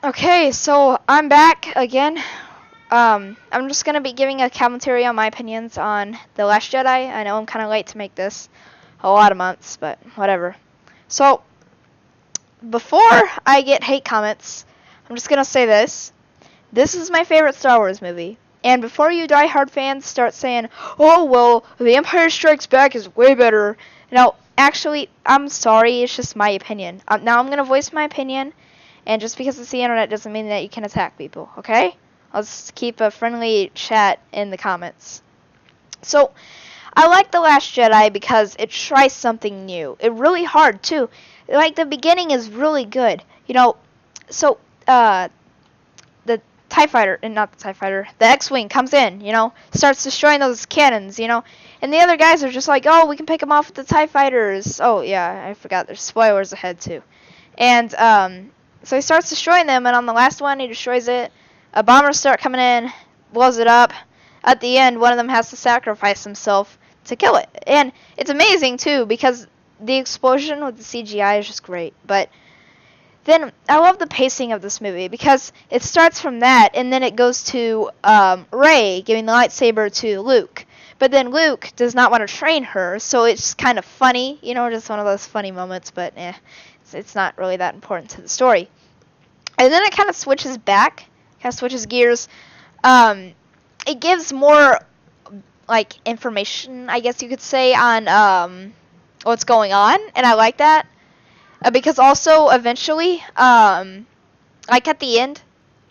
Okay, so I'm back again. I'm just gonna be giving a commentary on my opinions on The Last Jedi. I know I'm kind of late to make this, a lot of months, but whatever. So, before I get hate comments, I'm just gonna say this. This is my favorite Star Wars movie. And before you die-hard fans start saying, oh, well, The Empire Strikes Back is way better. No, actually, I'm sorry, it's just my opinion. Now I'm gonna voice my opinion. And just because it's the internet doesn't mean that you can attack people, okay? Let's keep a friendly chat in the comments. So, I like The Last Jedi because it tries something new. It really hard, too. Like, the beginning is really good. So, the TIE Fighter, and not the TIE Fighter, the X-Wing comes in, starts destroying those cannons, and the other guys are just like, oh, we can pick them off with the TIE Fighters. Oh, yeah, I forgot, there's spoilers ahead, too. And, so he starts destroying them, and on the last one, he destroys it. Bombers start coming in, blows it up. At the end, one of them has to sacrifice himself to kill it. And it's amazing, too, because the explosion with the CGI is just great. But then I love the pacing of this movie, because it starts from that, and then it goes to Rey giving the lightsaber to Luke. But then Luke does not want to train her, so it's kind of funny, just one of those funny moments, but it's not really that important to the story. And then it kind of switches back, kind of switches gears. It gives more, like, information, I guess you could say, on what's going on, and I like that. Because also, eventually, like at the end,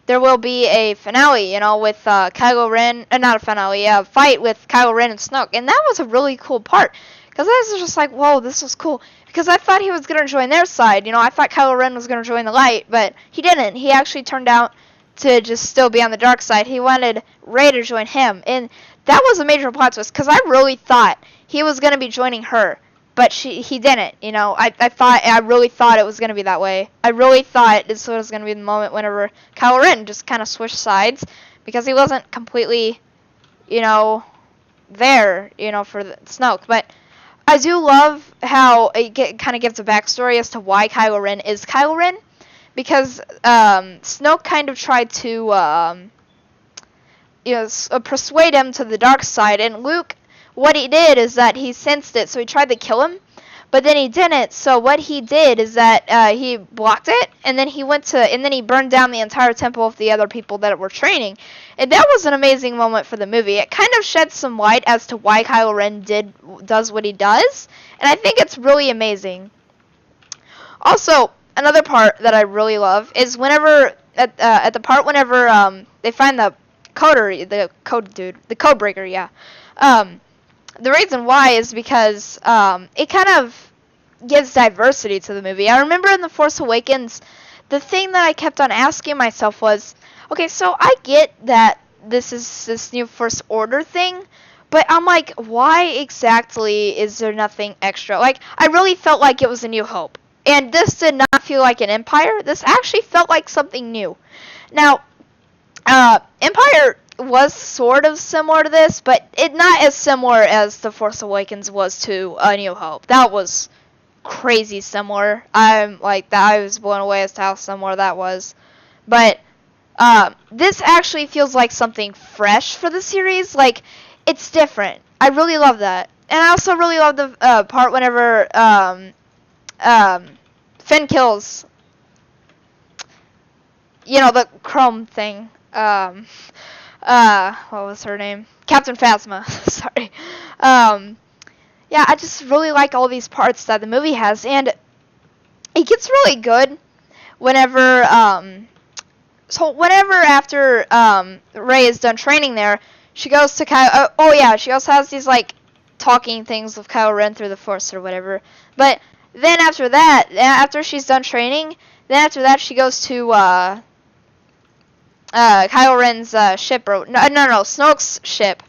there will be a finale, with Kylo Ren, not a finale, a fight with Kylo Ren and Snoke, and that was a really cool part. Because I was just like, whoa, this was cool. Because I thought he was going to join their side. I thought Kylo Ren was going to join the light, but he didn't. He actually turned out to just still be on the dark side. He wanted Rey to join him. And that was a major plot twist, because I really thought he was going to be joining her. But he didn't, I really thought it was going to be that way. I really thought this was going to be the moment whenever Kylo Ren just kind of switched sides. Because he wasn't completely, there, for Snoke. But I do love how it kind of gives a backstory as to why Kylo Ren is Kylo Ren. Because Snoke kind of tried to, persuade him to the dark side. And Luke, what he did is that he sensed it, so he tried to kill him. But then he didn't, so what he did is that he blocked it, and then he burned down the entire temple of the other people that were training. And that was an amazing moment for the movie. It kind of sheds some light as to why Kylo Ren does what he does, and I think it's really amazing. Also, another part that I really love is whenever they find the code breaker, yeah. The reason why is because it kind of gives diversity to the movie. I remember in The Force Awakens, the thing that I kept on asking myself was, okay, so I get that this is this new First Order thing, but I'm like, why exactly is there nothing extra? Like, I really felt like it was A New Hope. And this did not feel like an Empire. This actually felt like something new. Now, Empire was sort of similar to this, but not as similar as The Force Awakens was to A New Hope. That was crazy similar. I was blown away as to how similar that was. But this actually feels like something fresh for the series. Like, it's different. I really love that. And I also really love the part whenever Finn kills, the chrome thing. What was her name? Captain Phasma. Sorry. Yeah, I just really like all these parts that the movie has, and it gets really good whenever, after, Rey is done training there, she goes to she also has these, like, talking things with Kylo Ren through the Force or whatever, but then after that, after she's done training, she goes to, Kylo Ren's ship, or Snoke's ship,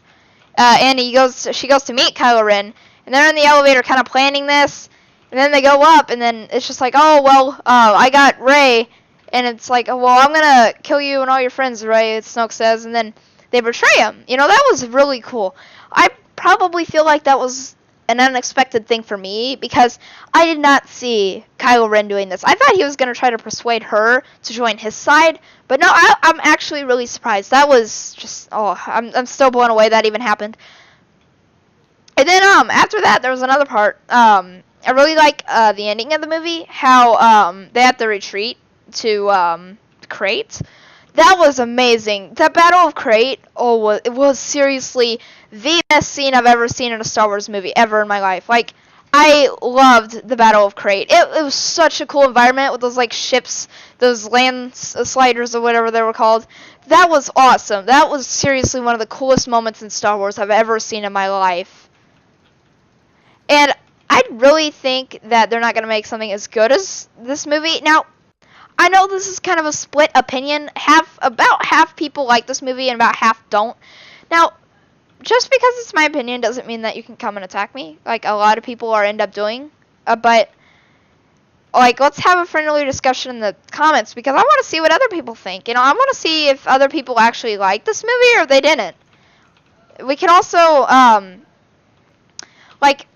and she goes to meet Kylo Ren, and they're in the elevator kind of planning this, and then they go up, and then it's just like, oh, well, I got Rey, and it's like, oh, well, I'm gonna kill you and all your friends, Rey, Snoke says, and then they betray him. That was really cool. I probably feel like that was an unexpected thing for me because I did not see Kylo Ren doing this. I thought he was going to try to persuade her to join his side, but no, I'm actually really surprised. That was just, I'm still blown away that even happened. And then after that, there was another part. I really like the ending of the movie, how they have to retreat to Crate. That was amazing. That Battle of Crate, it was seriously the best scene I've ever seen in a Star Wars movie ever in my life. Like, I loved the Battle of Crate. It was such a cool environment with those like ships, those land sliders or whatever they were called. That was awesome. That was seriously one of the coolest moments in Star Wars I've ever seen in my life. And I really think that they're not going to make something as good as this movie. Now, I know this is kind of a split opinion. About half people like this movie and about half don't. Now, just because it's my opinion doesn't mean that you can come and attack me, like a lot of people end up doing. But, like, let's have a friendly discussion in the comments because I want to see what other people think. You know, I want to see if other people actually like this movie or if they didn't. We can also, like,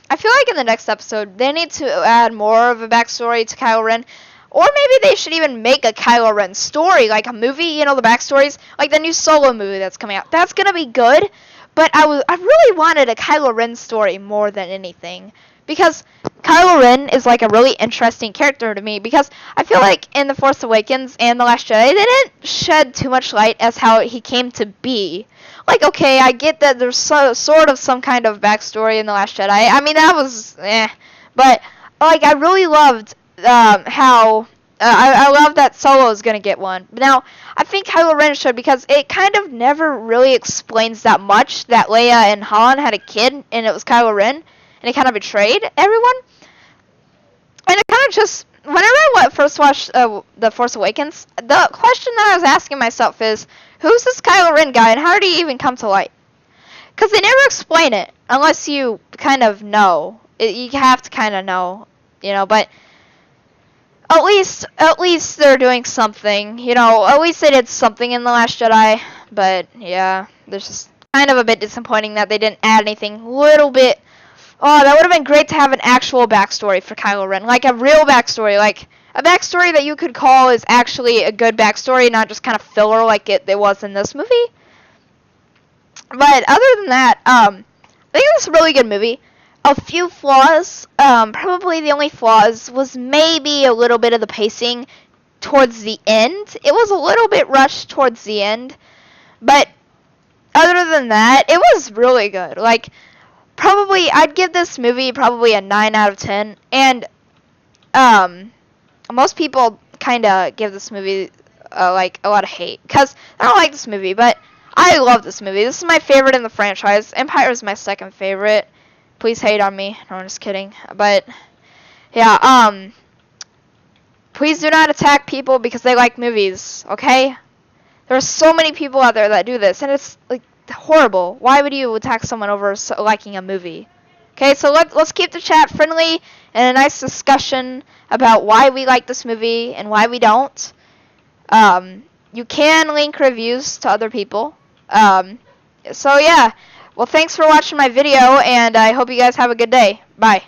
I feel like in the next episode, they need to add more of a backstory to Kylo Ren. Or maybe they should even make a Kylo Ren story, like a movie, you know, the backstories. Like the new Solo movie that's coming out. That's going to be good. But I really wanted a Kylo Ren story more than anything. Because Kylo Ren is like a really interesting character to me. Because I feel like in The Force Awakens and The Last Jedi, they didn't shed too much light as how he came to be. Like, okay, I get that there's sort of some kind of backstory in The Last Jedi. I mean, that was, But, like, I really loved how... I love that Solo is going to get one. Now, I think Kylo Ren should because it kind of never really explains that much that Leia and Han had a kid and it was Kylo Ren. And it kind of betrayed everyone. And it kind of just... Whenever I first watched The Force Awakens, the question that I was asking myself is, who's this Kylo Ren guy and how did he even come to light? Because they never explain it unless you kind of know. You have to kind of know, you know, but at least they're doing something, you know, at least they did something in The Last Jedi, but yeah, there's just kind of a bit disappointing that they didn't add anything little bit. Oh, that would have been great to have an actual backstory for Kylo Ren, like a real backstory, like a backstory that you could call is actually a good backstory, not just kind of filler like it was in this movie. But other than that, I think it was a really good movie. A few flaws, probably the only flaws was maybe a little bit of the pacing towards the end. It was a little bit rushed towards the end, but other than that, it was really good. Like, probably, I'd give this movie probably a 9 out of 10, and, most people kind of give this movie, like, a lot of hate, because I don't like this movie, but I love this movie. This is my favorite in the franchise. Empire is my second favorite. Please hate on me. No, I'm just kidding. But, yeah, please do not attack people because they like movies, okay? There are so many people out there that do this, and it's, like, horrible. Why would you attack someone over liking a movie? Okay, so let's keep the chat friendly and a nice discussion about why we like this movie and why we don't. You can link reviews to other people. So, yeah. Well, thanks for watching my video, and I hope you guys have a good day. Bye.